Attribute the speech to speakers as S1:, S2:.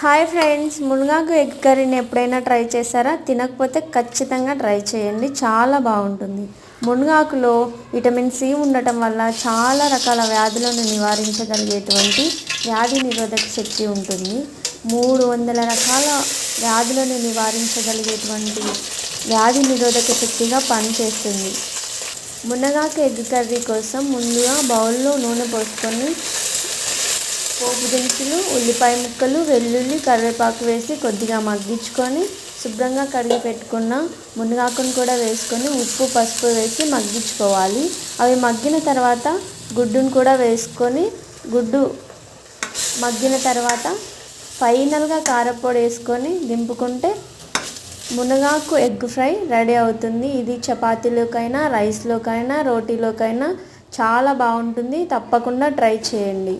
S1: Hi friends, మునగాకు egg కర్రీని ఎప్పుడైనా ట్రై చేశారా? తినకపోతే ఖచ్చితంగా ట్రై చేయండి, చాలా బాగుంటుంది. మునగాకులో విటమిన్ సి ఉండటం వల్ల చాలా రకాల వ్యాధులను నివారించగలిగేటువంటి వ్యాధి నిరోధక శక్తి ఉంటుంది. 300 రకాల వ్యాధులను నివారించగలిగేటువంటి వ్యాధి నిరోధక శక్తిగా పనిచేస్తుంది. మునగాకు ఎగ్ కర్రీ కోసం ముందుగా బౌల్లో నూనె పోసుకొని పోపు దినుసులు, ఉల్లిపాయ ముక్కలు, వెల్లుల్లి, కరివేపాకు వేసి కొద్దిగా మగ్గించుకొని శుభ్రంగా కడిగి పెట్టుకున్న మునగాకును కూడా వేసుకొని ఉప్పు, పసుపు వేసి మగ్గించుకోవాలి. అవి మగ్గిన తర్వాత గుడ్డును కూడా వేసుకొని గుడ్డు మగ్గిన తర్వాత ఫైనల్గా కారపొడి వేసుకొని దింపుకుంటే మునగాకు ఎగ్ ఫ్రై రెడీ అవుతుంది. ఇది చపాతీలోకైనా, రైస్లోకైనా, రోటీలోకైనా చాలా బాగుంటుంది. తప్పకుండా ట్రై చేయండి.